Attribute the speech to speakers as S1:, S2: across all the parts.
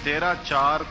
S1: 13(4)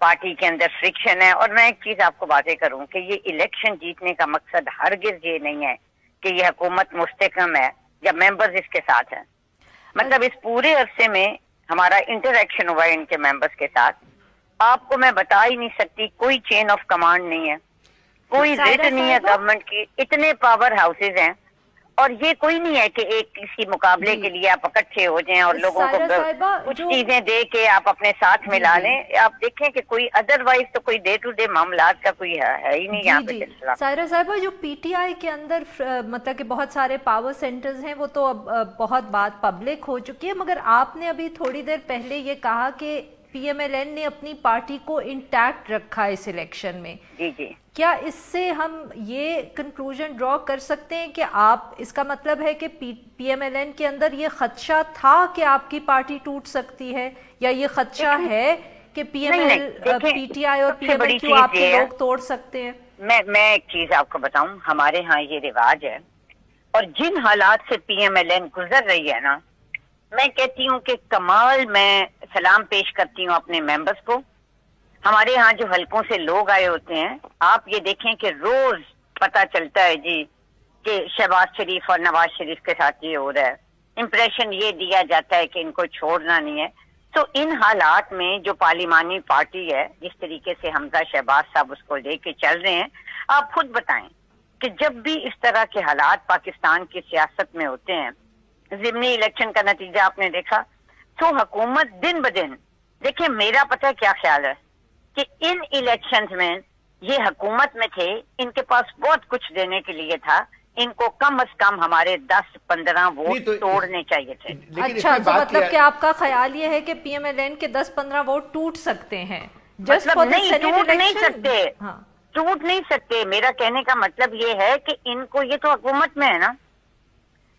S2: party کے اندر friction ہے. اور میں ایک چیز آپ کو باتیں کروں کہ یہ الیکشن جیتنے کا مقصد ہرگز یہ نہیں ہے کہ یہ حکومت مستحکم ہے جب ممبرز اس کے ساتھ ہیں. مطلب اس پورے عرصے میں ہمارا انٹریکشن ہوا ہے ان کے ممبرز کے ساتھ. آپ کو میں بتا ہی نہیں سکتی, کوئی چین آف کمانڈ نہیں ہے, کوئی ریٹ نہیں ہے گورنمنٹ کی. اتنے پاور ہاؤسز ہیں اور یہ کوئی نہیں ہے کہ ایک کسی مقابلے کے لیے آپ اکٹھے ہو جائیں اور لوگوں کو کچھ چیزیں دے کے آپ اپنے ساتھ ملا لیں. آپ دیکھیں کہ کوئی ادروائز تو کوئی ڈے ٹو ڈے معاملات کا کوئی ہے ہی نہیں یہاں پہ.
S3: سائرہ صاحبہ, جو پی ٹی آئی کے اندر مطلب کہ بہت سارے پاور سینٹرز ہیں وہ تو اب بہت بات پبلک ہو چکی ہے, مگر آپ نے ابھی تھوڑی دیر پہلے یہ کہا کہ پی ایم ایل این نے اپنی پارٹی کو انٹیکٹ رکھا اس الیکشن میں.
S2: جی
S3: کیا اس سے ہم یہ کنکلوژن ڈرا کر سکتے ہیں کہ آپ, اس کا مطلب ہے کہ پی ایم ایل این کے اندر یہ خدشہ تھا کہ آپ کی پارٹی ٹوٹ سکتی ہے, یا یہ خدشہ ہے کہ پی ٹی آئی اور پی ایم ایل کیو آپ کے لوگ توڑ سکتے ہیں؟
S2: میں ایک چیز آپ کو بتاؤں, ہمارے ہاں یہ رواج ہے اور جن حالات سے پی ایم ایل این گزر رہی ہے نا, میں کہتی ہوں کہ کمال, میں سلام پیش کرتی ہوں اپنے ممبرز کو. ہمارے ہاں جو حلقوں سے لوگ آئے ہوتے ہیں, آپ یہ دیکھیں کہ روز پتہ چلتا ہے جی کہ شہباز شریف اور نواز شریف کے ساتھ یہ ہو رہا ہے. امپریشن یہ دیا جاتا ہے کہ ان کو چھوڑنا نہیں ہے. تو ان حالات میں جو پارلیمانی پارٹی ہے, جس طریقے سے حمزہ شہباز صاحب اس کو لے کے چل رہے ہیں, آپ خود بتائیں کہ جب بھی اس طرح کے حالات پاکستان کی سیاست میں ہوتے ہیں, ضمنی الیکشن کا نتیجہ آپ نے دیکھا, تو حکومت دن بدن, دیکھیں میرا پتہ کیا خیال ہے کہ ان الیکشنز میں یہ حکومت میں تھے, ان کے پاس بہت کچھ دینے کے لیے تھا, ان کو کم از کم ہمارے 10-15 ووٹ توڑنے چاہیے تھے.
S3: اچھا, تو مطلب کہ آپ کا خیال یہ ہے کہ پی ایم ایل این کے 10-15 ووٹ ٹوٹ سکتے ہیں؟
S2: مطلب نہیں, ٹوٹ نہیں سکتے. میرا کہنے کا مطلب یہ ہے کہ ان کو, یہ تو حکومت میں ہے نا,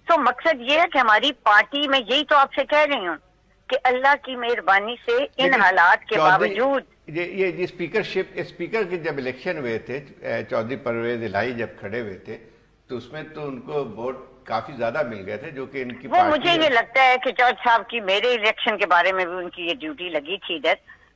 S2: تو مقصد یہ ہے کہ ہماری پارٹی میں, یہی تو آپ سے کہہ رہی ہوں کہ اللہ کی مہربانی سے ان حالات کے باوجود
S4: یہ اسپیکر کے جب الیکشن ہوئے تھے, چودھری پرویز الہی جب کھڑے ہوئے تھے, تو اس میں تو ان کو ووٹ کافی زیادہ مل گئے تھے, جو کہ ان کی
S2: وہ مجھے یہ لگتا ہے کہ جج صاحب کی, میرے الیکشن کے بارے میں بھی ان کی یہ ڈیوٹی لگی تھی ادھر,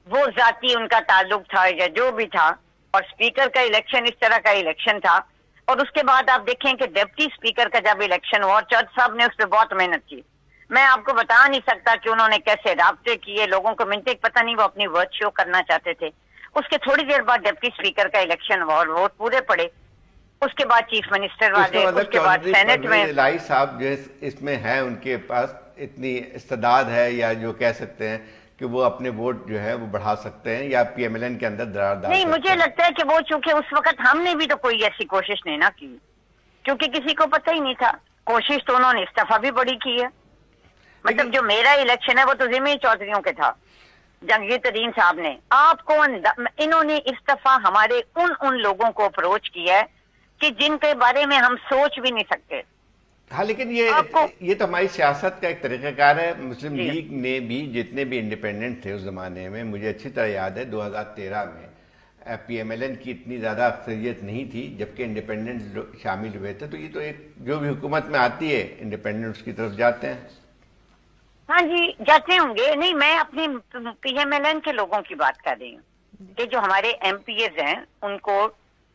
S2: وہ ذاتی ان کا تعلق تھا یا جو بھی تھا, اور اسپیکر کا الیکشن اس طرح کا الیکشن تھا. اور اس کے بعد آپ دیکھیں کہ ڈپٹی اسپیکر کا جب الیکشن ہوا, اور جج صاحب نے اس پہ بہت محنت کی. میں آپ کو بتا نہیں سکتا کہ انہوں نے کیسے رابطے کیے, لوگوں کو منطق پتہ نہیں, وہ اپنی ورڈ شو کرنا چاہتے تھے. اس کے تھوڑی دیر بعد ڈپٹی اسپیکر کا الیکشن ہوا اور ووٹ پورے پڑے. اس کے بعد چیف منسٹر والے, اس کے بعد سینٹ میں
S4: الہی صاحب جو اس میں ہیں, ان کے پاس اتنی استعداد ہے, یا جو کہہ سکتے ہیں کہ وہ اپنے ووٹ جو ہے وہ بڑھا سکتے ہیں, یا پی ایم ایل این کے اندر درار ڈال
S2: نہیں, مجھے لگتا ہے کہ وہ, چونکہ اس وقت ہم نے بھی تو کوئی ایسی کوشش نہیں نہ کی, کیونکہ کسی کو پتہ ہی نہیں تھا. کوشش تو انہوں نے استعفیٰ بھی بڑی کی ہے. مطلب جو میرا الیکشن ہے وہ تو ضمنی چودھریوں کے تھا, جنگی ترین صاحب نے. آپ کو انہوں نے استعفیٰ ہمارے ان لوگوں کو اپروچ کیا ہے کہ جن کے بارے میں ہم سوچ بھی نہیں سکتے.
S4: ہاں, لیکن یہ تو ہماری سیاست کا ایک طریقہ کار ہے. مسلم لیگ نے بھی جتنے بھی انڈیپینڈنٹ تھے اس زمانے میں, مجھے اچھی طرح یاد ہے 2013 میں پی ایم ایل این کی اتنی زیادہ اکثریت نہیں تھی, جبکہ انڈیپینڈنٹ شامل ہوئے تھے. تو یہ تو ایک جو بھی حکومت میں آتی ہے انڈیپینڈنٹس کی طرف جاتے ہیں.
S2: ہاں جی, جاتے ہوں گے. نہیں, میں اپنی پی ایم ایل این کے لوگوں کی بات کر رہی ہوں کہ جو ہمارے ایم پی ایز ہیں, ان کو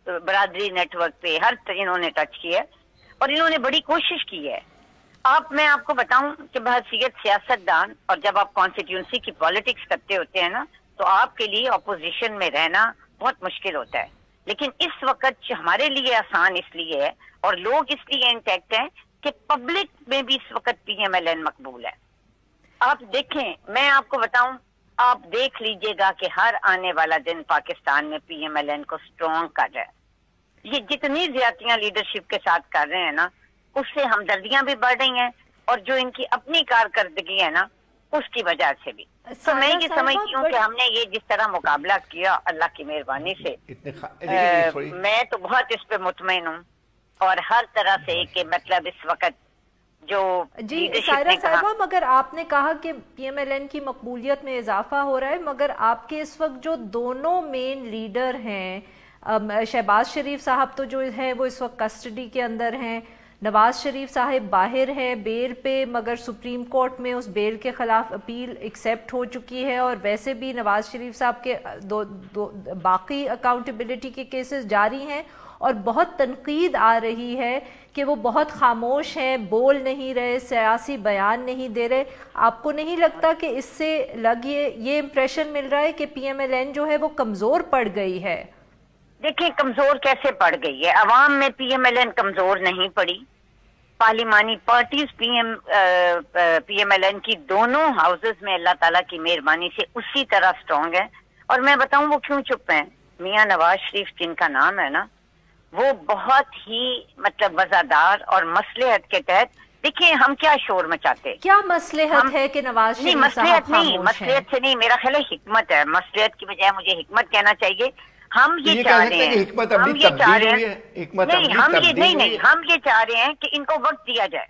S2: برادری نیٹ ورک پہ ہر انہوں نے ٹچ کیا اور انہوں نے بڑی کوشش کی ہے. میں آپ کو بتاؤں کہ بحیثیت سیاست دان, اور جب آپ کانسٹیٹیوئنسی کی پالیٹکس کرتے ہوتے ہیں نا, تو آپ کے لیے اپوزیشن میں رہنا بہت مشکل ہوتا ہے. لیکن اس وقت ہمارے لیے آسان اس لیے ہے, اور لوگ اس لیے انٹیکٹ ہیں کہ پبلک میں بھی اس وقت پی ایم ایل این مقبول ہے. آپ دیکھیں, میں آپ کو بتاؤں, آپ دیکھ لیجئے گا کہ ہر آنے والا دن پاکستان میں پی ایم ایل این کو سٹرونگ کر رہا ہے. یہ جتنی زیادتیاں لیڈرشپ کے ساتھ کر رہے ہیں نا, اس سے ہمدردیاں بھی بڑھ رہی ہیں, اور جو ان کی اپنی کارکردگی ہے نا, اس کی وجہ سے بھی. تو میں یہ سمجھتی ہوں کہ ہم نے یہ جس طرح مقابلہ کیا اللہ کی مہربانی سے, میں تو بہت اس پہ مطمئن ہوں. اور ہر طرح سے کہ مطلب اس وقت جو
S3: جی سائرہ صاحبہ, مگر آپ نے کہا کہ پی ایم ایل این کی مقبولیت میں اضافہ ہو رہا ہے, مگر آپ کے اس وقت جو دونوں مین لیڈر ہیں, شہباز شریف صاحب تو جو ہے وہ اس وقت کسٹڈی کے اندر ہیں, نواز شریف صاحب باہر ہیں بیل پہ، مگر سپریم کورٹ میں اس بیل کے خلاف اپیل ایکسیپٹ ہو چکی ہے، اور ویسے بھی نواز شریف صاحب کے باقی اکاؤنٹیبلٹی کے کیسز جاری ہیں، اور بہت تنقید آ رہی ہے کہ وہ بہت خاموش ہیں، بول نہیں رہے، سیاسی بیان نہیں دے رہے. آپ کو نہیں لگتا کہ اس سے یہ امپریشن مل رہا ہے کہ پی ایم ایل این جو ہے وہ کمزور پڑ گئی ہے؟
S2: دیکھیں کمزور کیسے پڑ گئی ہے؟ عوام میں پی ایم ایل این کمزور نہیں پڑی. پارلیمانی parties P M L N کی دونوں ہاؤسز میں اللہ تعالیٰ کی مہربانی سے اسی طرح سٹرونگ ہے. اور میں بتاؤں وہ کیوں چپ ہیں؟ میاں نواز شریف جن کا نام ہے نا، وہ بہت ہی مطلب وزادار اور مصلحت کے تحت، دیکھیں ہم کیا شور مچاتے.
S3: کیا مصلحت ہے کہ نواز شریف
S2: نہیں، مصلحت نہیں، مصلحت سے نہیں، میرا خیال ہے حکمت ہے. مصلحت کی بجائے مجھے حکمت کہنا چاہیے. ہم یہ چاہ رہے ہیں، ہم یہ چاہ رہے ہیں، نہیں ہم یہ چاہ رہے ہیں کہ ان کو وقت دیا جائے.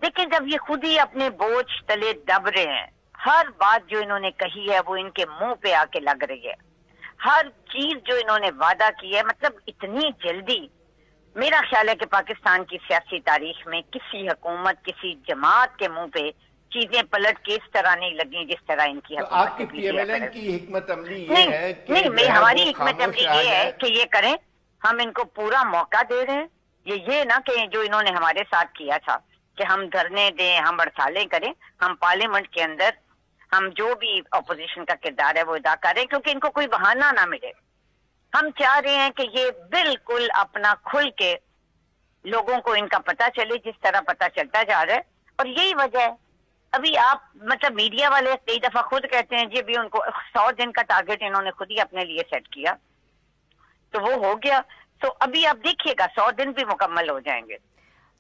S2: دیکھیں جب یہ خود ہی اپنے بوجھ تلے دب رہے ہیں، ہر بات جو انہوں نے کہی ہے وہ ان کے منہ پہ آ کے لگ رہی ہے. ہر چیز جو انہوں نے وعدہ کی ہے، مطلب اتنی جلدی، میرا خیال ہے کہ پاکستان کی سیاسی تاریخ میں کسی حکومت، کسی جماعت کے منہ پہ چیزیں پلٹ کے اس طرح نہیں لگی جس طرح ان کی حکومت.
S4: آپ کی پی ایم ایل این کی حکمت عملی یہ ہے کہ
S2: نہیں، ہماری حکمت عملی یہ ہے کہ یہ کریں. ہم ان کو پورا موقع دے رہے ہیں. یہ نہ کہ جو انہوں نے ہمارے ساتھ کیا تھا کہ ہم دھرنے دیں، ہم ہڑتالیں کریں. ہم پارلیمنٹ کے اندر ہم جو بھی اپوزیشن کا کردار ہے وہ ادا کریں، کیونکہ ان کو کوئی بہانہ نہ ملے. ہم چاہ رہے ہیں کہ یہ بالکل اپنا کھل کے لوگوں کو ان کا پتہ چلے جس طرح پتہ چلتا جا رہا ہے. اور یہی وجہ ہے ابھی آپ مطلب میڈیا والے کئی دفعہ خود کہتے ہیں جی بھی ان کو 100 دن کا ٹارگٹ انہوں نے خود ہی اپنے لیے سیٹ کیا، تو وہ ہو گیا. تو ابھی آپ دیکھیے گا 100 دن بھی مکمل ہو جائیں گے،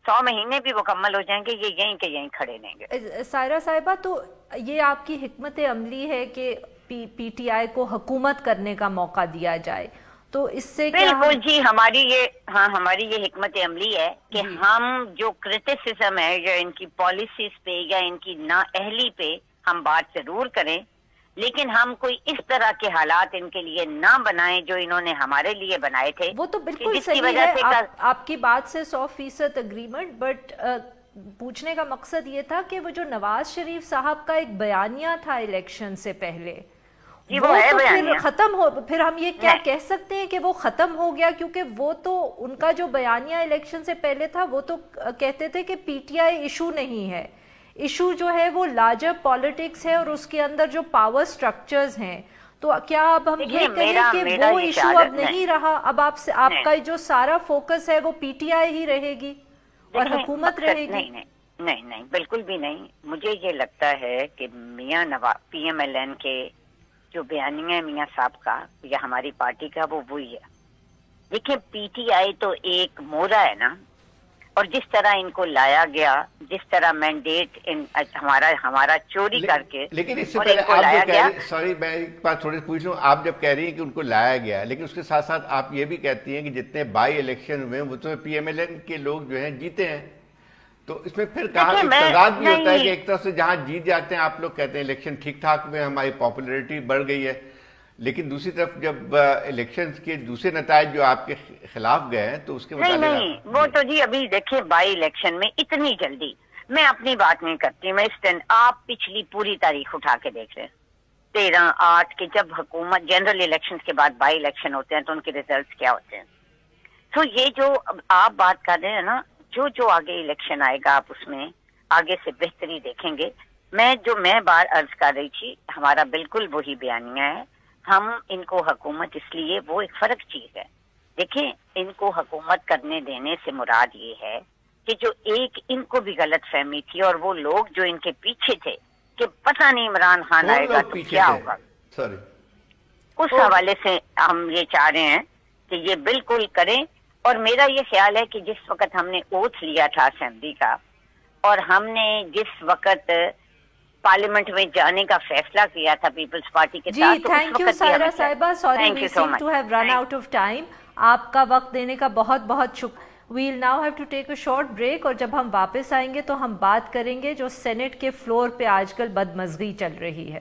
S2: 100 مہینے بھی مکمل ہو جائیں گے، یہ یہیں کے یہیں کھڑے رہیں گے.
S3: سائرہ صاحبہ، تو یہ آپ کی حکمت عملی ہے کہ پی ٹی آئی کو حکومت کرنے کا موقع دیا جائے، تو اس سے
S2: بالکل جی ہماری یہ حکمت عملی ہے کہ ہم جو کرٹیسزم ہے یا ان کی پالیسیز پہ یا ان کی نااہلی پہ ہم بات ضرور کریں، لیکن ہم کوئی اس طرح کے حالات ان کے لیے نہ بنائیں جو انہوں نے ہمارے لیے بنائے تھے.
S3: وہ تو بالکل صحیح ہے، آپ کی بات سے 100% اگریمنٹ، بٹ پوچھنے کا مقصد یہ تھا کہ وہ جو نواز شریف صاحب کا ایک بیانیہ تھا الیکشن سے پہلے، وہ تو پھر ختم ہو، پھر ہم یہ کیا کہہ سکتے ہیں کہ وہ ختم ہو گیا؟ کیونکہ وہ تو ان کا جو بیانیہ الیکشن سے پہلے تھا وہ تو کہتے تھے کہ پی ٹی آئی ایشو نہیں ہے، ایشو جو ہے وہ لارجر پالیٹکس ہے اور اس کے اندر جو پاور سٹرکچرز ہیں. تو کیا اب ہم یہ کہیں کہ وہ ایشو اب نہیں رہا، اب آپ کا جو سارا فوکس ہے وہ پی ٹی آئی ہی رہے گی اور حکومت رہے گی؟
S2: نہیں بالکل بھی نہیں. مجھے یہ لگتا ہے کہ میاں نواز پی ایم ایل این کے جو بیانیہ ہے میاں صاحب کا یا ہماری پارٹی کا وہ وہی ہے. دیکھیں پی ٹی آئی تو ایک مورا ہے نا، اور جس طرح ان کو لایا گیا، جس طرح مینڈیٹ ہمارا چوری کر کے،
S4: لیکن اس سے پہلے آپ جو کہہ رہی ہیں، سوری میں ایک بات تھوڑی پوچھ لوں، آپ جب کہہ رہی ہیں کہ ان کو لایا گیا، لیکن اس کے ساتھ ساتھ آپ یہ بھی کہتی ہیں کہ جتنے بائی الیکشن ہوئے وہ تو پی ایم ایل این کے لوگ جو ہیں جیتے ہیں. تو اس میں پھر کہاں تضاد بھی ہوتا ہے کہ ایک طرف سے جہاں جیت جاتے ہیں آپ لوگ کہتے ہیں الیکشن ٹھیک ٹھاک میں ہماری پاپولیرٹی بڑھ گئی ہے، لیکن دوسری طرف جب الیکشن کے دوسرے نتائج جو آپ کے خلاف گئے ہیں تو اس کے متعلق
S2: نہیں وہ تو جی ابھی دیکھیں بائی الیکشن میں اتنی جلدی میں اپنی بات نہیں کرتی. میں آپ پچھلی پوری تاریخ اٹھا کے دیکھ رہے ہیں 13/8 کے جب حکومت جنرل الیکشن کے بعد بائی الیکشن ہوتے ہیں تو ان کے ریزلٹس کیا ہوتے ہیں. تو یہ جو آپ بات کر رہے ہیں نا، جو آگے الیکشن آئے گا آپ اس میں آگے سے بہتری دیکھیں گے. میں بار عرض کر رہی تھی ہمارا بالکل وہی بیانیہ ہے. ہم ان کو حکومت اس لیے وہ ایک فرق چیز ہے. دیکھیں ان کو حکومت کرنے دینے سے مراد یہ ہے کہ جو ایک ان کو بھی غلط فہمی تھی اور وہ لوگ جو ان کے پیچھے تھے کہ پتہ نہیں عمران خان آئے گا تو کیا ہوگا، اس حوالے سے ہم یہ چاہ رہے ہیں کہ یہ بالکل کریں. اور میرا یہ خیال ہے کہ جس وقت ہم نے اوتھ لیا تھا اسمبلی کا اور ہم نے جس وقت پارلیمنٹ میں جانے کا فیصلہ کیا تھا پیپلز پارٹی کے ساتھ،
S3: جی تھینک یو سائرہ صاحبہ. Sorry we seem to have run out of time. آپ کا وقت دینے کا بہت بہت شکریہ. We'll now have to take a short break, اور جب ہم واپس آئیں گے تو ہم بات کریں گے جو سینٹ کے فلور پہ آج کل بدمزگی چل رہی ہے.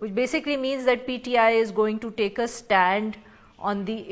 S3: which basically means that PTI is going to take a stand on the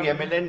S4: PMLN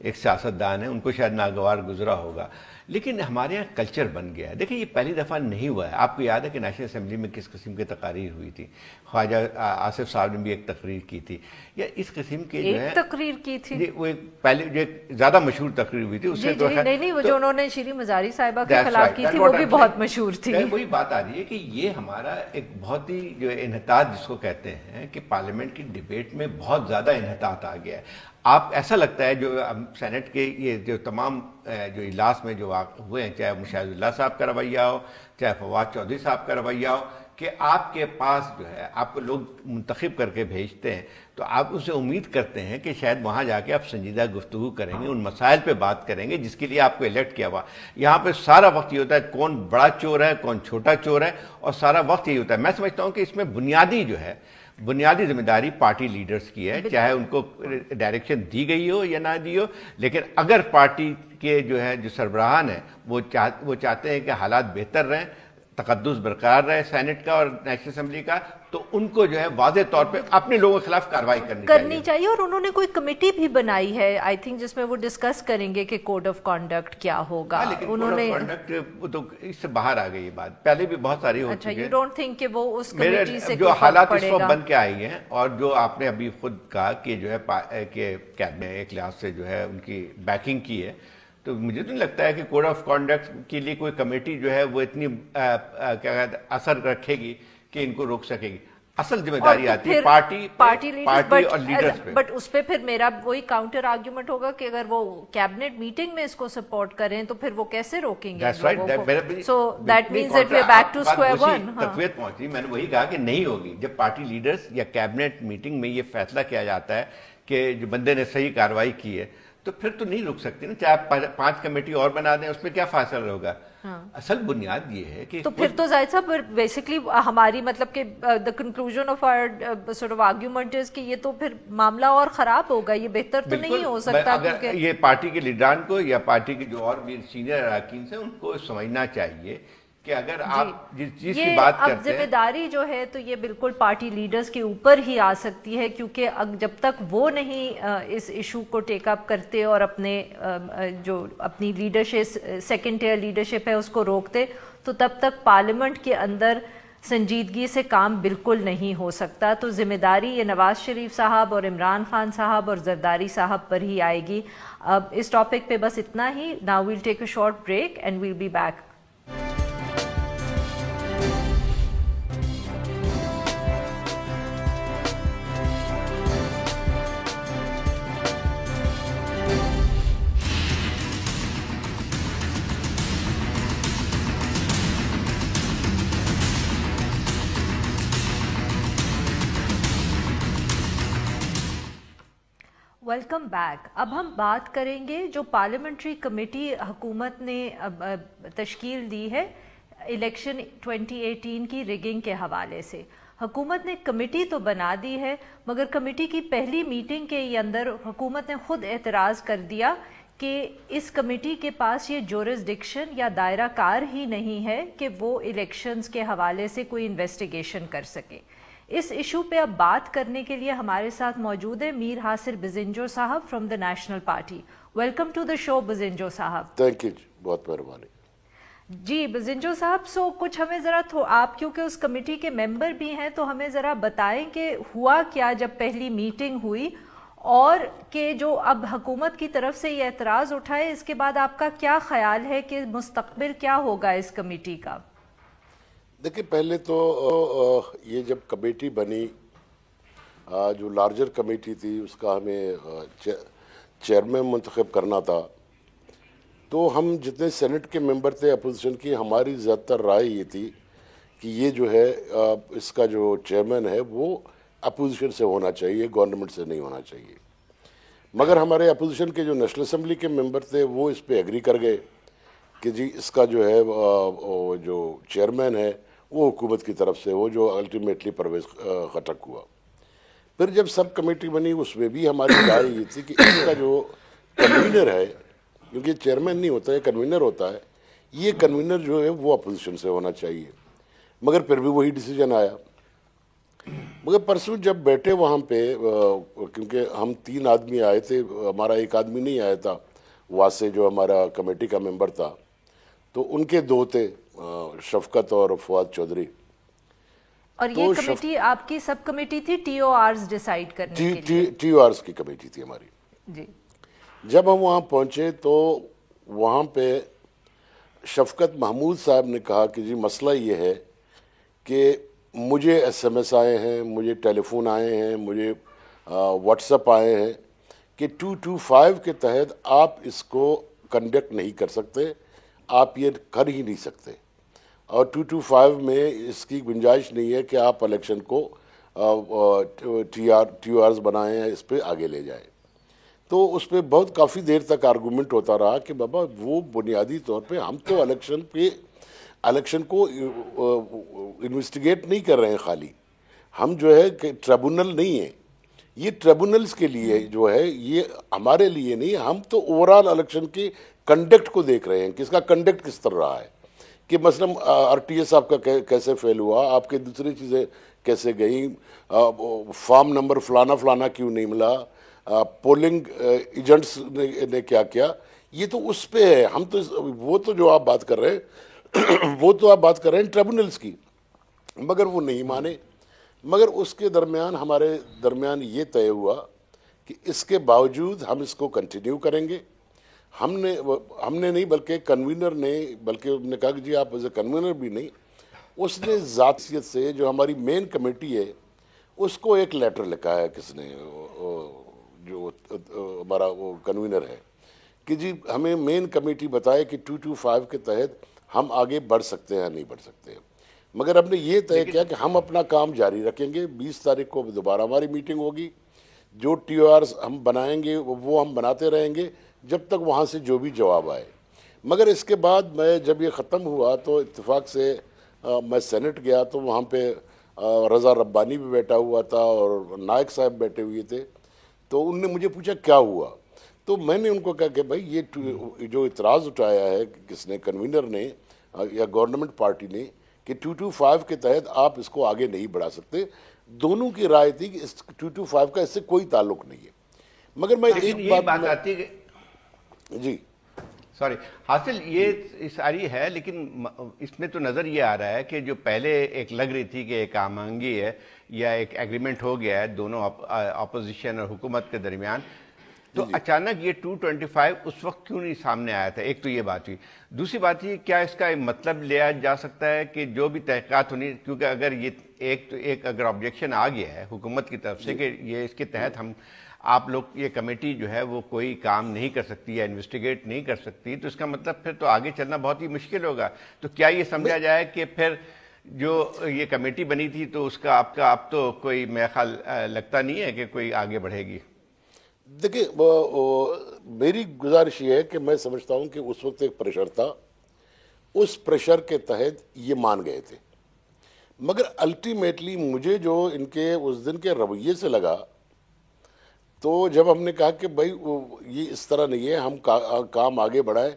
S4: ایک سیاستدان ہیں, ان کو شاید ناگوار گزرا ہوگا, لیکن ہمارے یہاں کلچر بن گیا ہے. دیکھیں یہ پہلی دفعہ نہیں ہوا ہے. آپ کو یاد ہے کہ نیشنل اسمبلی میں کس قسم کی تقاریر ہوئی تھی, خواجہ آصف صاحب نے بھی ایک تقریر کی تھی, یا اس قسم کے جو ہے
S3: تقریر کی تھی,
S4: وہ ایک پہلے جو زیادہ مشہور تقریر ہوئی تھی, اس سے تو
S3: نہیں وہ جو انہوں نے شیریں مزاری صاحبہ کے خلاف کی تھی وہ بھی بہت مشہور تھی.
S4: وہی بات آ رہی ہے کہ یہ ہمارا ایک بہت ہی جو انحطاط جس کو کہتے ہیں کہ پارلیمنٹ کی ڈبیٹ میں بہت زیادہ انحطاط آ گیا ہے. آپ ایسا لگتا ہے جو سینٹ کے یہ جو تمام جو اجلاس میں جو ہوئے ہیں, چاہے مشاہد اللہ صاحب کا رویہ ہو, چاہے فواد چودھری صاحب کا رویہ ہو, کہ آپ کے پاس جو ہے آپ کو لوگ منتخب کر کے بھیجتے ہیں تو آپ اسے امید کرتے ہیں کہ شاید وہاں جا کے آپ سنجیدہ گفتگو کریں گے, ان مسائل پہ بات کریں گے جس کے لیے آپ کو الیکٹ کیا ہوا. یہاں پہ سارا وقت یہ ہوتا ہے کون بڑا چور ہے کون چھوٹا چور ہے, اور سارا وقت یہی ہوتا ہے. میں سمجھتا ہوں کہ اس میں بنیادی ذمہ داری پارٹی لیڈرز کی ہے, چاہے ان کو ڈائریکشن دی گئی ہو یا نہ دی ہو, لیکن اگر پارٹی کے جو ہے جو سربراہان ہیں وہ چاہتے ہیں کہ حالات بہتر رہیں, تقدس برقرار رہے سینٹ کا اور نیشنل اسمبلی کا, تو ان کو جو ہے واضح طور پہ اپنے لوگوں کے خلاف کارروائی کرنی
S3: چاہیے. اور انہوں نے کوئی کمیٹی بھی بنائی ہے آئی تھنک جس میں وہ ڈسکس کریں گے کہ کوڈ آف کانڈکٹ کیا ہوگا.
S4: انہوں نے تو اس سے باہر آ گئی یہ بات, پہلے بھی بہت ساری ہو چکی ہے.
S3: اچھا, یو ڈونٹ تھنک کہ وہ اس کمیٹی سے
S4: جو حالات اس وقت بن کے آئی ہیں, اور جو آپ نے ابھی خود کہا کہ جو ہے کہ کیبنٹ ایک لحاظ سے جو ہے ان کی بیکنگ کی ہے, تو مجھے تو نہیں لگتا ہے کہ کوڈ آف کانڈکٹ کے لیے کوئی کمیٹی جو ہے وہ اتنی کیا کہتے اثر رکھے گی کہ ان کو روک سکے گی. اصل ذمہ داری آتی ہے پارٹی اور لیڈرز پہ.
S3: بٹ اس پہ پھر میرا وہی کاؤنٹر آرگیومنٹ ہوگا کہ اگر وہ کیبنٹ میٹنگ میں اس کو سپورٹ کریں تو پھر وہ کیسے روکیں گے. So that means that we are back to square one.
S4: تقویت پہنچی, میں نے وہی کہا کہ نہیں ہوگی. جب پارٹی لیڈرز یا کیبنٹ میٹنگ میں یہ فیصلہ کیا جاتا ہے کہ جو بندے نے صحیح کارروائی کی ہے تو پھر تو نہیں رک سکتی نا, چاہے 5 کمیٹی اور بنا دیں, اس میں کیا فاصلہ ہوگا. اصل بنیاد یہ ہے کہ
S3: تو پھر تو زاہد صاحب بیسکلی ہماری مطلب کہ the conclusion of our sort of argument is کہ یہ تو پھر معاملہ اور خراب ہوگا, یہ بہتر تو نہیں ہو سکتا.
S4: اگر یہ پارٹی کے لیڈران کو یا پارٹی کے جو اور بھی سینئر اراکین سے ان کو سمجھنا چاہیے کہ اگر آپ جس چیز کی بات کرتے ہیں, اب
S3: ذمہ داری جو ہے تو یہ بالکل پارٹی لیڈرز کے اوپر ہی آ سکتی ہے, کیونکہ جب تک وہ نہیں اس ایشو کو ٹیک اپ کرتے اور اپنی لیڈرشپ سیکنڈ ٹیئر لیڈرشپ ہے اس کو روکتے, تو تب تک پارلیمنٹ کے اندر سنجیدگی سے کام بالکل نہیں ہو سکتا. تو ذمہ داری یہ نواز شریف صاحب اور عمران خان صاحب اور زرداری صاحب پر ہی آئے گی. اب اس ٹاپک پہ بس اتنا ہی. Now we'll take a short break and we'll be back. Welcome back. اب ہم بات کریں گے جو پارلیمنٹری کمیٹی حکومت نے تشکیل دی ہے الیکشن 2018 کی ریگنگ کے حوالے سے. حکومت نے کمیٹی تو بنا دی ہے, مگر کمیٹی کی پہلی میٹنگ کے اندر حکومت نے خود اعتراض کر دیا کہ اس کمیٹی کے پاس یہ جورسڈکشن یا دائرہ کار ہی نہیں ہے کہ وہ الیکشنز کے حوالے سے کوئی انویسٹیگیشن کر سکے. اس ایشو پہ اب بات کرنے کے لیے ہمارے ساتھ موجود ہیں میر حاصل بزنجو صاحب from the National Party. Welcome to the show Bizenjo صاحب.
S5: تھینک یو, بہت مہربانی.
S3: جی بزنجو صاحب, سو کچھ ہمیں ذرا آپ کیونکہ اس کمیٹی کے ممبر بھی ہیں تو ہمیں ذرا بتائیں کہ ہوا کیا جب پہلی میٹنگ ہوئی, اور کہ جو اب حکومت کی طرف سے یہ اعتراض اٹھا ہے اس کے بعد آپ کا کیا خیال ہے کہ مستقبل کیا ہوگا اس کمیٹی کا.
S5: دیکھیں, پہلے تو یہ جب کمیٹی بنی, جو لارجر کمیٹی تھی اس کا ہمیں چیئرمین منتخب کرنا تھا, تو ہم جتنے سینٹ کے ممبر تھے اپوزیشن کی, ہماری زیادہ تر رائے یہ تھی کہ یہ جو ہے اس کا جو چیئرمین ہے وہ اپوزیشن سے ہونا چاہیے, گورنمنٹ سے نہیں ہونا چاہیے. مگر ہمارے اپوزیشن کے جو نیشنل اسمبلی کے ممبر تھے وہ اس پہ ایگری کر گئے کہ جی اس کا جو ہے جو چیئرمین ہے وہ حکومت کی طرف سے ہو, جو الٹیمیٹلی پرویز خٹک ہوا. پھر جب سب کمیٹی بنی اس میں بھی ہماری رائے یہ تھی کہ اس کا جو کنوینر ہے, کیونکہ چیئرمین نہیں ہوتا ہے کنوینر ہوتا ہے, یہ کنوینر جو ہے وہ اپوزیشن سے ہونا چاہیے. مگر پھر بھی وہی ڈیسیجن آیا. مگر پرسوں جب بیٹھے وہاں پہ کیونکہ ہم 3 آدمی آئے تھے، ہمارا ایک آدمی نہیں آیا تھا واسطے جو ہمارا کمیٹی کا ممبر تھا، تو ان کے 2 تھے، شفقت اور فواد چودھری.
S3: اور یہ کمیٹی آپ کی سب کمیٹی تھی ٹی او آرز ڈیسائیڈ کرنے کے لیے؟
S5: ٹی او آرز کی کمیٹی تھی ہماری.
S3: جی. جب
S5: ہم وہاں پہنچے تو وہاں پہ شفقت محمود صاحب نے کہا کہ جی مسئلہ یہ ہے کہ مجھے ایس ایم ایس آئے ہیں، مجھے ٹیلی فون آئے ہیں، مجھے واٹس اپ آئے ہیں کہ 225 کے تحت آپ اس کو کنڈکٹ نہیں کر سکتے، آپ یہ کر ہی نہیں سکتے، اور 225 میں اس کی گنجائش نہیں ہے کہ آپ الیکشن کو ٹی او آرز بنائیں، اس پہ آگے لے جائیں. تو اس پہ بہت کافی دیر تک آرگومنٹ ہوتا رہا کہ بابا وہ بنیادی طور پہ ہم تو الیکشن کو انویسٹیگیٹ نہیں کر رہے ہیں، خالی ہم جو ہے کہ ٹریبونل نہیں ہیں، یہ ٹریبونلز کے لیے جو ہے، یہ ہمارے لیے نہیں. ہم تو اوورآل الیکشن کے کنڈکٹ کو دیکھ رہے ہیں کہ اس کا کنڈکٹ کس طرح رہا ہے، کہ مثلا آر ٹی ایس آپ کا کیسے فیل ہوا، آپ کے دوسری چیزیں کیسے گئیں، فارم نمبر فلانا فلانا کیوں نہیں ملا، پولنگ ایجنٹس نے کیا کیا. یہ تو اس پہ ہے. ہم تو وہ تو جو آپ بات کر رہے ہیں وہ تو آپ بات کر رہے ہیں ٹریبونلز کی، مگر وہ نہیں مانے. مگر اس کے درمیان ہمارے درمیان یہ طے ہوا کہ اس کے باوجود ہم اس کو کنٹینیو کریں گے. ہم نے نہیں بلکہ کنوینر نے، بلکہ انہوں نے کہا کہ جی آپ ایز اے کنوینر بھی نہیں، اس نے ذاتیت سے جو ہماری مین کمیٹی ہے اس کو ایک لیٹر لکھا ہے، کس نے، جو ہمارا وہ کنوینر ہے، کہ جی ہمیں مین کمیٹی بتائے کہ 225 کے تحت ہم آگے بڑھ سکتے ہیں نہیں بڑھ سکتے ہیں. مگر ہم نے یہ طے کیا کہ ہم اپنا کام جاری رکھیں گے. 20 تاریخ کو دوبارہ ہماری میٹنگ ہوگی، جو ٹی او آرز ہم بنائیں گے وہ ہم بناتے رہیں گے جب تک وہاں سے جو بھی جواب آئے. مگر اس کے بعد میں جب یہ ختم ہوا تو اتفاق سے میں سینٹ گیا تو وہاں پہ رضا ربانی بھی بیٹھا ہوا تھا اور نائک صاحب بیٹھے ہوئے تھے. تو ان نے مجھے پوچھا کیا ہوا، تو میں نے ان کو کہا کہ بھائی یہ جو اعتراض اٹھایا ہے کس نے، کنوینر نے یا گورنمنٹ پارٹی نے، کہ 225 کے تحت آپ اس کو آگے نہیں بڑھا سکتے. دونوں کی رائے تھی کہ 225 کا اس سے کوئی تعلق نہیں ہے. مگر میں ایک بات
S4: آتی ہے
S5: جی
S4: سوری حاصل یہ ساری ہے، لیکن اس میں تو نظر یہ آ رہا ہے کہ جو پہلے ایک لگ رہی تھی کہ ایک آہنگی ہے یا ایک ایگریمنٹ ہو گیا ہے دونوں اپوزیشن اور حکومت کے درمیان، تو اچانک یہ 225 اس وقت کیوں نہیں سامنے آیا تھا؟ ایک تو یہ بات ہوئی. دوسری بات یہ، کیا اس کا مطلب لیا جا سکتا ہے کہ جو بھی تحقیقات ہونی، کیونکہ اگر یہ ایک اگر آبجیکشن آ گیا ہے حکومت کی طرف سے کہ یہ اس کے تحت آپ لوگ یہ کمیٹی جو ہے وہ کوئی کام نہیں کر سکتی یا انویسٹیگیٹ نہیں کر سکتی، تو اس کا مطلب پھر تو آگے چلنا بہت ہی مشکل ہوگا. تو کیا یہ سمجھا جائے کہ پھر جو یہ کمیٹی بنی تھی تو اس کا آپ کا اب تو کوئی میرا خیال لگتا نہیں ہے کہ کوئی آگے بڑھے گی؟
S5: دیکھیں میری گزارش یہ ہے کہ میں سمجھتا ہوں کہ اس وقت ایک پریشر تھا، اس پریشر کے تحت یہ مان گئے تھے. مگر الٹیمیٹلی مجھے جو ان کے اس دن کے رویے سے لگا، تو جب ہم نے کہا کہ بھائی یہ اس طرح نہیں ہے، ہم کام آگے بڑھائیں،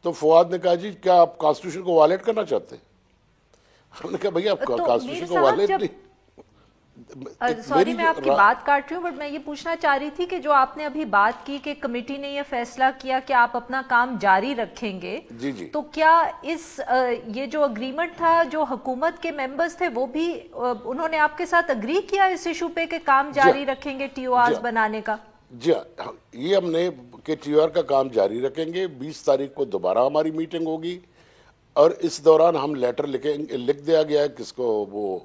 S5: تو فواد نے کہا جی کیا آپ کانسٹیٹیوشن کو وائلیٹ کرنا چاہتے ہیں؟ ہم نے کہا بھائی آپ کانسٹیٹیوشن کو وائلیٹ نہیں.
S3: سوری میں آپ کی بات کاٹ رہی ہوں، بٹ میں یہ پوچھنا چاہ رہی تھی کہ جو آپ نے ابھی بات کی کہ کمیٹی نے یہ فیصلہ کیا کہ آپ اپنا کام جاری رکھیں گے، تو کیا یہ جو اگریمنٹ تھا، جو حکومت کے ممبرز تھے وہ بھی انہوں نے آپ کے ساتھ اگری کیا اس ایشو پہ کہ کام جاری رکھیں گے ٹی او آرز بنانے کا؟
S5: جی ہاں، یہ ہم نے کہ ٹی او آر کا کام جاری رکھیں گے. 20 تاریخ کو دوبارہ ہماری میٹنگ ہوگی اور اس دوران ہم لیٹر لکھ دیا گیا ہے کس کو، وہ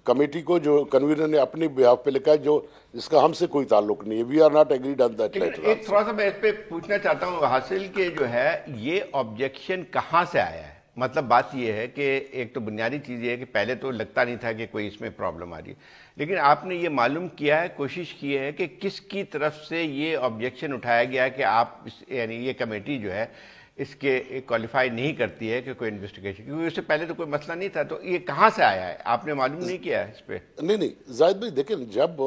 S5: کمیٹی کو، جو کنوینر نے اپنی بیہاف پہ لکھا ہے، جو اس کا ہم سے کوئی تعلق نہیں ہے. We are not agreed on that letter.
S4: ایک تھوڑا سا میں اس پہ پوچھنا چاہتا ہوں حاصل کہ جو ہے یہ آبجیکشن کہاں سے آیا ہے؟ مطلب بات یہ ہے کہ ایک تو بنیادی چیز یہ ہے کہ پہلے تو لگتا نہیں تھا کہ کوئی اس میں پرابلم آ رہی ہے، لیکن آپ نے یہ معلوم کیا ہے، کوشش کی ہے کہ کس کی طرف سے یہ آبجیکشن اٹھایا گیا ہے کہ آپ یعنی یہ کمیٹی جو ہے اس کے کوالیفائی نہیں کرتی ہے کہ کوئی انویسٹیگیشن، کیونکہ اس سے پہلے تو کوئی مسئلہ نہیں تھا. تو یہ کہاں سے آیا ہے؟ آپ نے معلوم نہیں کیا ہے اس پہ؟
S5: نہیں زاہد بھائی دیکھیں، جب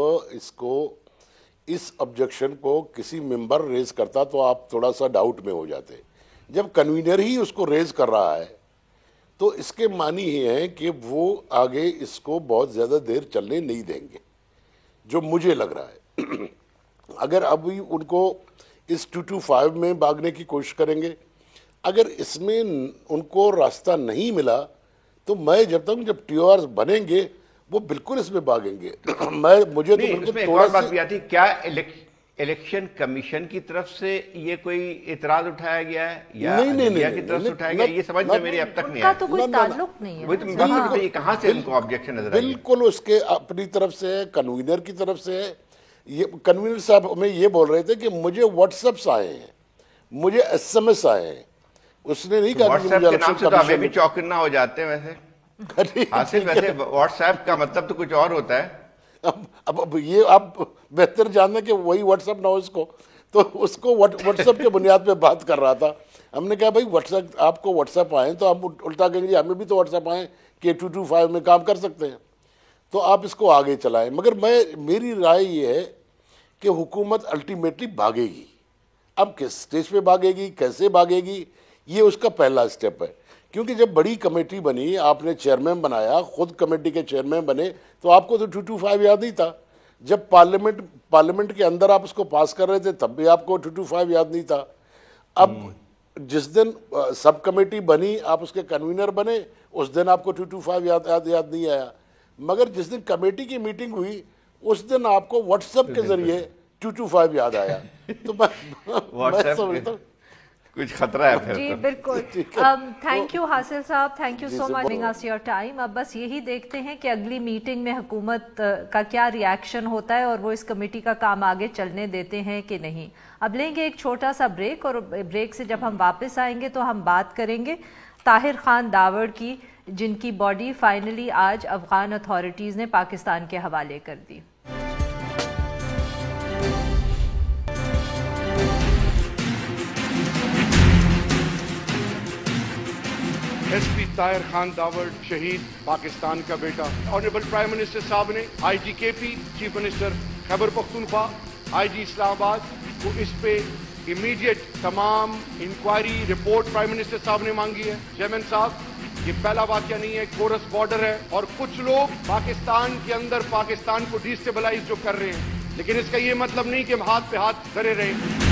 S5: اس آبجیکشن کو کسی ممبر ریز کرتا تو آپ تھوڑا سا ڈاؤٹ میں ہو جاتے. جب کنوینر ہی اس کو ریز کر رہا ہے تو اس کے معنی یہ ہیں کہ وہ آگے اس کو بہت زیادہ دیر چلنے نہیں دیں گے، جو مجھے لگ رہا ہے۔ اگر ابھی ان کو اس 225 میں بھاگنے کی کوشش کریں گے، اگر اس میں ان کو راستہ نہیں ملا تو میں جب ٹی او آر بنیں گے وہ بالکل اس میں بھاگیں گے۔ مجھے تو
S4: اس میں ایک اور بات بھی آتی، کیا الیکشن کمیشن کی طرف سے یہ کوئی اعتراض اٹھایا گیا ہے یا انڈیا کی طرف سے اٹھایا گیا؟ یہ سمجھ میں میری اب تک نہیں
S3: آیا۔ تو کوئی تعلق نہیں ہے،
S4: وہی تو یہ کہاں سے ان کو آبجیکشن نظر آئی؟
S5: بالکل اس کے اپنی طرف سے ہے، کنوینر کی طرف سے ہے۔ یہ کنوینر صاحب ہمیں یہ بول رہے تھے کہ مجھے واٹس ایپس آئے ہیں، مجھے ایس ایم ایس آئے ہیں، اس نے نہیں کہا کہ
S4: واٹس ایپ کے نام سے تو ہمیں بھی چوکنا ہو جاتے ہیں ویسے حاصل، ویسے واٹس ایپ کا مطلب تو کچھ اور ہوتا ہے۔
S5: اب یہ آپ بہتر جاننا کہ وہی واٹس ایپ نہ ہو اس کو، تو اس کو واٹس ایپ کے بنیاد پہ بات کر رہا تھا۔ ہم نے کہا بھائی واٹس ایپ، آپ کو واٹس ایپ آئے تو ہم الٹا کہیں گے ہمیں بھی تو واٹس ایپ آئے کہ 225 میں کام کر سکتے ہیں، تو آپ اس کو آگے چلائیں۔ مگر میری رائے یہ ہے کہ حکومت الٹیمیٹلی بھاگے گی، اب کس سٹیج پہ بھاگے گی، کیسے بھاگے گی، یہ اس کا پہلا سٹیپ ہے۔ کیونکہ جب بڑی کمیٹی بنی، آپ نے چیئرمین بنایا، خود کمیٹی کے چیئرمین بنے، تو آپ کو تو 225 یاد نہیں تھا۔ جب پارلیمنٹ کے اندر آپ اس کو پاس کر رہے تھے تب بھی آپ کو 225 یاد نہیں تھا۔ اب جس دن سب کمیٹی بنی، آپ اس کے کنوینر بنے، اس دن آپ کو 225 یاد نہیں آیا۔ مگر جس دن کمیٹی کی میٹنگ ہوئی اس دن آپ کو واٹس ایپ کے ذریعے 225 یاد آیا۔ تو میں سمجھتا ہوں
S4: کچھ خطرہ ہے پھر۔
S3: جی بالکل، تھینک یو حاصل صاحب، thank you so much giving us your time. اب بس یہی دیکھتے ہیں کہ اگلی میٹنگ میں حکومت کا کیا ری ایکشن ہوتا ہے اور وہ اس کمیٹی کا کام آگے چلنے دیتے ہیں کہ نہیں۔ اب لیں گے ایک چھوٹا سا بریک، اور بریک سے جب ہم واپس آئیں گے تو ہم بات کریں گے طاہر خان داوڑ کی، جن کی باڈی فائنلی آج افغان اتھارٹیز نے پاکستان کے حوالے کر دی۔
S6: ایس پی طاہر خان داوڑ شہید، پاکستان کا بیٹا۔ آنریبل پرائم منسٹر صاحب نے آئی جی کے پی، چیف منسٹر خیبر پختونخوا، آئی جی اسلام آباد کو اس پہ امیڈیٹ تمام انکوائری رپورٹ پرائم منسٹر صاحب نے مانگی ہے۔ چیئرمین صاحب، یہ پہلا واقعہ نہیں ہے، کورس بارڈر ہے اور کچھ لوگ پاکستان کے اندر پاکستان کو ڈیسٹیبلائز جو کر رہے ہیں، لیکن اس کا یہ مطلب نہیں کہ ہم ہاتھ پہ ہاتھ دھرے رہیں۔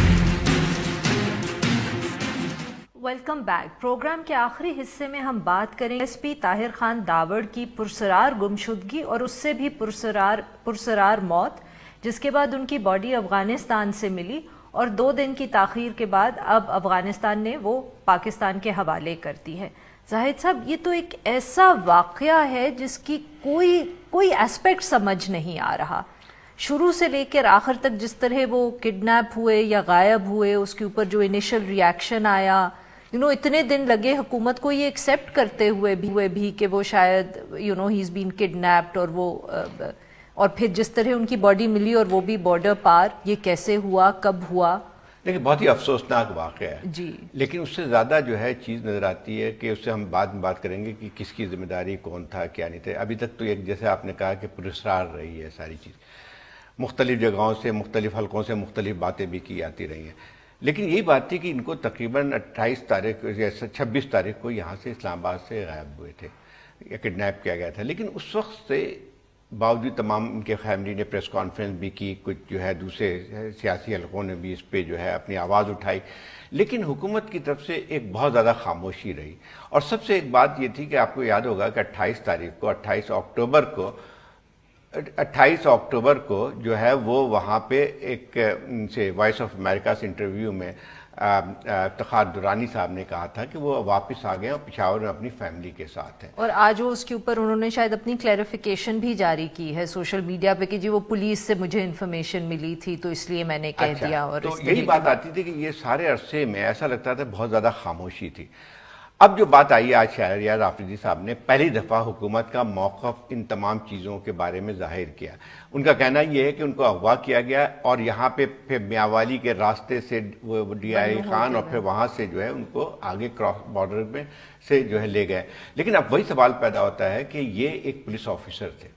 S3: Welcome back. پروگرام کے آخری حصے میں ہم بات کریں ایس پی طاہر خان داوڑ کی پرسرار گمشدگی اور اس سے بھی پرسرار موت، جس کے بعد ان کی باڈی افغانستان سے ملی اور 2 دن کی تاخیر کے بعد اب افغانستان نے وہ پاکستان کے حوالے کر دی ہے۔ زاہد صاحب، یہ تو ایک ایسا واقعہ ہے جس کی کوئی ایسپیکٹ سمجھ نہیں آ رہا، شروع سے لے کر آخر تک۔ جس طرح وہ کڈنیپ ہوئے یا غائب ہوئے، اس کے اوپر جو انیشل ریاکشن آیا، اتنے دن لگے حکومت کو یہ ایکسیپٹ کرتے ہوئے بھی کہ وہ شاید ہی از بین کڈنیپڈ، اور پھر جس طرح ان کی باڈی ملی اور وہ بھی بارڈر پار، یہ کیسے ہوا، کب ہوا؟
S4: لیکن بہت ہی افسوسناک واقعہ ہے
S3: جی۔
S4: لیکن اس سے زیادہ جو ہے چیز نظر آتی ہے کہ اس سے ہم بعد میں بات کریں گے کہ کس کی ذمہ داری کون تھا، کیا نہیں تھا۔ ابھی تک تو ایک جیسے آپ نے کہا کہ پرسرار رہی ہے ساری چیز، مختلف جگہوں سے، مختلف حلقوں سے مختلف باتیں بھی کی جاتی رہی ہیں، لیکن یہی بات تھی کہ ان کو تقریباً 28 تاریخ یا 26 تاریخ کو یہاں سے اسلام آباد سے غائب ہوئے تھے یا کڈنیپ کیا گیا تھا۔ لیکن اس وقت سے باوجود تمام ان کے فیملی نے پریس کانفرنس بھی کی، کچھ جو ہے دوسرے سیاسی حلقوں نے بھی اس پہ جو ہے اپنی آواز اٹھائی، لیکن حکومت کی طرف سے ایک بہت زیادہ خاموشی رہی۔ اور سب سے ایک بات یہ تھی کہ آپ کو یاد ہوگا کہ 28 تاریخ کو 28 اکتوبر کو جو ہے وہ وہاں پہ ایک سے وائس آف امریکہ سے انٹرویو میں افتخار درانی صاحب نے کہا تھا کہ وہ واپس آ گئے اور پشاور میں اپنی فیملی کے ساتھ ہیں، اور
S3: آج وہ اس کے اوپر انہوں نے شاید اپنی کلیریفیکیشن بھی جاری کی ہے سوشل میڈیا پہ کہ جی وہ پولیس سے مجھے انفارمیشن ملی تھی تو اس لیے میں نے کہہ دیا۔ اور
S4: تو یہی بات آتی تھی کہ یہ سارے عرصے میں ایسا لگتا تھا بہت زیادہ خاموشی تھی۔ اب جو بات آئی آج شہریار رافیزی صاحب نے پہلی دفعہ حکومت کا موقف ان تمام چیزوں کے بارے میں ظاہر کیا۔ ان کا کہنا یہ ہے کہ ان کو اغوا کیا گیا اور یہاں پہ پھر میاوالی کے راستے سے وہ ڈی آئی خان اور پھر وہاں سے جو ہے ان کو آگے کراس بارڈر میں سے جو ہے لے گئے۔ لیکن اب وہی سوال پیدا ہوتا ہے کہ یہ ایک پولیس آفیسر تھے،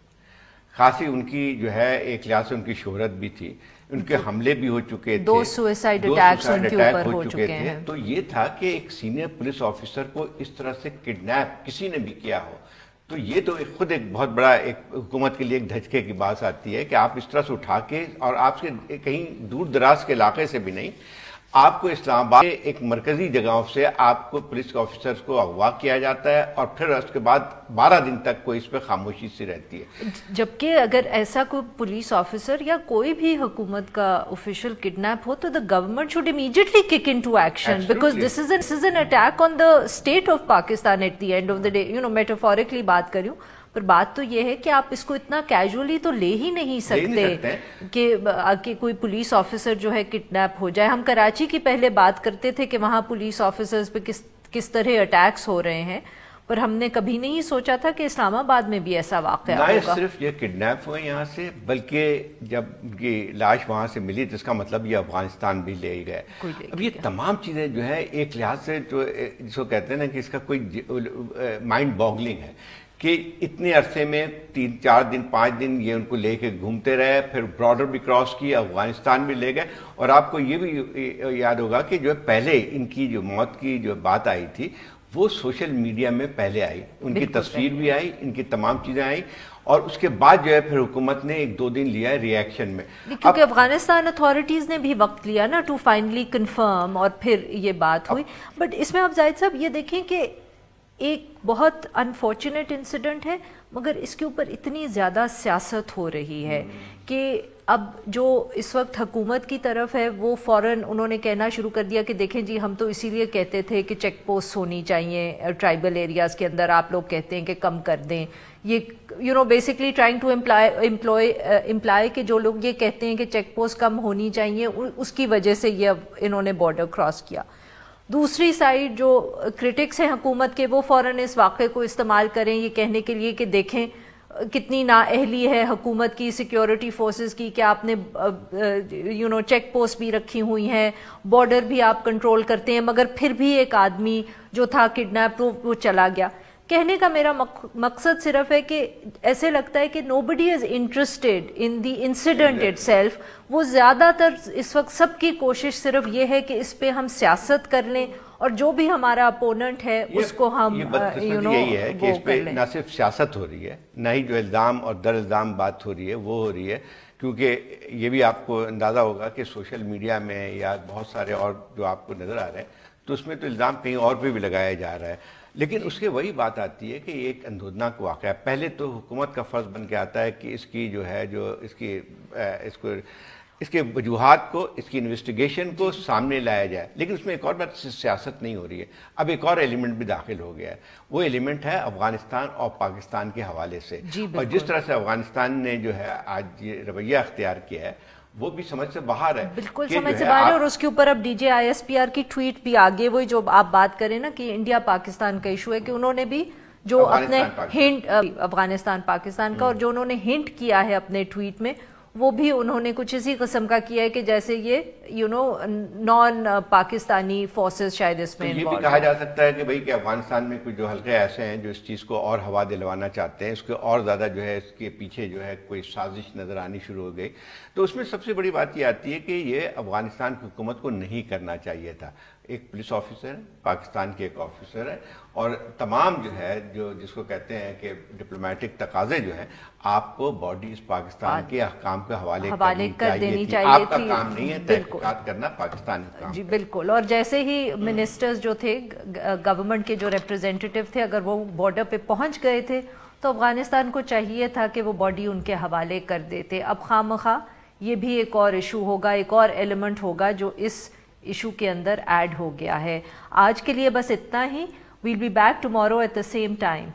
S4: خاصی ان کی جو ہے ایک لحاظ سے ان کی شہرت بھی تھی، ان کے حملے بھی ہو چکے تھے,
S3: 2 سوئسائڈ اٹیکس ان کے اوپر ہو چکے ہیں.
S4: تو یہ تھا کہ ایک سینئر پولیس آفیسر کو اس طرح سے کڈنیپ کسی نے بھی کیا ہو, تو یہ تو خود ایک بہت بڑا ایک حکومت کے لیے ایک دھچکے کی بات آتی ہے کہ آپ اس طرح سے اٹھا کے, اور آپ سے کہیں دور دراز کے علاقے سے بھی نہیں, آپ کو اسلام آباد کے ایک مرکزی جگہوں سے آپ کو پولیس آفیسرز کو اغوا کیا جاتا ہے, اور پھر اس کے بعد 12 دن تک کوئی اس پہ خاموشی سے رہتی ہے.
S3: جبکہ اگر ایسا کوئی پولیس آفیسر یا کوئی بھی حکومت کا آفیشل کڈنیپ ہو تو the government should immediately kick into action, because this is an attack on the state of Pakistan at the end of the day, metaphorically بات کر رہی ہوں, پر بات تو یہ ہے کہ آپ اس کو اتنا کیجولی تو لے ہی نہیں سکتے کہ کوئی پولیس آفیسر جو ہے کڈنیپ ہو جائے. ہم کراچی کی پہلے بات کرتے تھے کہ وہاں پولیس آفیسرز پہ کس طرح اٹیکس ہو رہے ہیں, پر ہم نے کبھی نہیں سوچا تھا کہ اسلام آباد میں بھی ایسا واقعہ ہوگا.
S4: نہ صرف یہ کڈنیپ ہوئے یہاں سے, بلکہ جب یہ لاش وہاں سے ملی تو اس کا مطلب یہ افغانستان بھی لے گئے. اب یہ تمام چیزیں جو ہے ایک لحاظ سے جو جس کو کہتے ہیں نا کہ اس کا کوئی مائنڈ باگلنگ ہے کہ اتنے عرصے میں 3-4 دن 5 دن یہ ان کو لے کے گھومتے رہے, پھر بارڈر بھی کراس کی, افغانستان بھی لے گئے. اور آپ کو یہ بھی یاد ہوگا کہ جو پہلے ان کی جو موت کی جو بات آئی تھی وہ سوشل میڈیا میں پہلے آئی, ان کی تصویر بھی آئی, ان کی تمام چیزیں آئیں, اور اس کے بعد جو ہے پھر حکومت نے 1-2 دن لیا ہے ریئیکشن میں,
S3: کیونکہ افغانستان اتھارٹیز نے بھی وقت لیا نا ٹو فائنلی کنفرم, اور پھر یہ بات ہوئی. بٹ اس میں آپ زاہد صاحب یہ دیکھیں کہ ایک بہت انفارچونیٹ انسیڈنٹ ہے, مگر اس کے اوپر اتنی زیادہ سیاست ہو رہی ہے کہ اب جو اس وقت حکومت کی طرف ہے وہ فوراً انہوں نے کہنا شروع کر دیا کہ دیکھیں جی ہم تو اسی لیے کہتے تھے کہ چیک پوسٹ ہونی چاہیے ٹرائبل ایریاز کے اندر, آپ لوگ کہتے ہیں کہ کم کر دیں. یہ بیسکلی ٹرائنگ ٹو امپلائی کہ جو لوگ یہ کہتے ہیں کہ چیک پوسٹ کم ہونی چاہیے اس کی وجہ سے یہ انہوں نے بارڈر کراس کیا. دوسری سائڈ جو کرٹکس ہیں حکومت کے وہ فوراً اس واقعے کو استعمال کریں یہ کہنے کے لیے کہ دیکھیں کتنی نااہلی ہے حکومت کی, سیکیورٹی فورسز کی, کہ آپ نے چیک پوسٹ بھی رکھی ہوئی ہیں, بارڈر بھی آپ کنٹرول کرتے ہیں, مگر پھر بھی ایک آدمی جو تھا کڈنیپ وہ چلا گیا. کہنے کا میرا مقصد صرف ہے کہ ایسے لگتا ہے کہ nobody is interested in the incident itself. وہ زیادہ تر اس وقت سب کی کوشش صرف یہ ہے کہ اس پہ ہم سیاست کر لیں, اور جو بھی ہمارا اپوننٹ ہے اس کو ہم
S4: یہی ہے کہ اس پہ نہ صرف سیاست ہو رہی ہے, نہ ہی جو الزام اور در الزام بات ہو رہی ہے وہ ہو رہی ہے, کیونکہ یہ بھی آپ کو اندازہ ہوگا کہ سوشل میڈیا میں یا بہت سارے اور جو آپ کو نظر آ رہے ہیں تو اس میں تو الزام کہیں اور پہ بھی لگایا جا رہا ہے. لیکن اس کے وہی بات آتی ہے کہ یہ ایک اندھودناک واقعہ ہے. پہلے تو حکومت کا فرض بن کے آتا ہے کہ اس کی جو ہے جو اس کے وجوہات کو, اس کی انویسٹیگیشن کو سامنے لایا جائے. لیکن اس میں ایک اور بات سیاست نہیں ہو رہی ہے, اب ایک اور ایلیمنٹ بھی داخل ہو گیا ہے. وہ ایلیمنٹ ہے افغانستان اور پاکستان کے حوالے سے. اور جس طرح سے افغانستان نے جو ہے آج یہ رویہ اختیار کیا ہے وہ بھی سمجھ سے باہر ہے,
S3: بالکل سمجھ سے باہر ہے. اور اس کے اوپر اب DJISPR کی ٹویٹ بھی آگے, وہی جو آپ بات کریں نا کہ انڈیا پاکستان کا ایشو ہے, کہ انہوں نے بھی جو اپنے ہنٹ افغانستان پاکستان کا, اور جو انہوں نے ہنٹ کیا ہے اپنے ٹویٹ میں وہ بھی انہوں نے کچھ اسی قسم کا کیا ہے کہ جیسے یہ نان پاکستانی فورسز شاید اس میں.
S4: یہ بھی کہا جا سکتا ہے کہ بھئی کہ افغانستان میں کچھ جو حلقے ایسے ہیں جو اس چیز کو اور ہوا دلوانا چاہتے ہیں, اس کے اور زیادہ جو ہے اس کے پیچھے جو ہے کوئی سازش نظر آنی شروع ہو گئی. تو اس میں سب سے بڑی بات یہ آتی ہے کہ یہ افغانستان کی حکومت کو نہیں کرنا چاہیے تھا. ایک پولیس آفیسر ہے, پاکستان کے ایک آفیسر ہے, اور تمام جو ہے جو جس کو کہتے ہیں کہ ڈپلومیٹک تقاضے جو ہیں آپ کو باڈیز پاکستان کے احکام کے حوالے
S3: کر دینی چاہیے تھی.
S4: آپ کا کام نہیں ہے تحقیقات کرنا, پاکستان کا کام.
S3: جی بالکل. اور جیسے ہی منسٹرز جو تھے گورنمنٹ کے جو ریپرزینٹیٹیو تھے اگر وہ بارڈر پہ پہنچ گئے تھے تو افغانستان کو چاہیے تھا کہ وہ باڈی ان کے حوالے کر دیتے. اب خواہ یہ بھی ایک اور ایشو ہوگا, ایک اور ایلیمنٹ ہوگا جو اس ایشو کے اندر ایڈ ہو گیا ہے. آج کے لیے بس اتنا ہی. We'll be back tomorrow at the same time.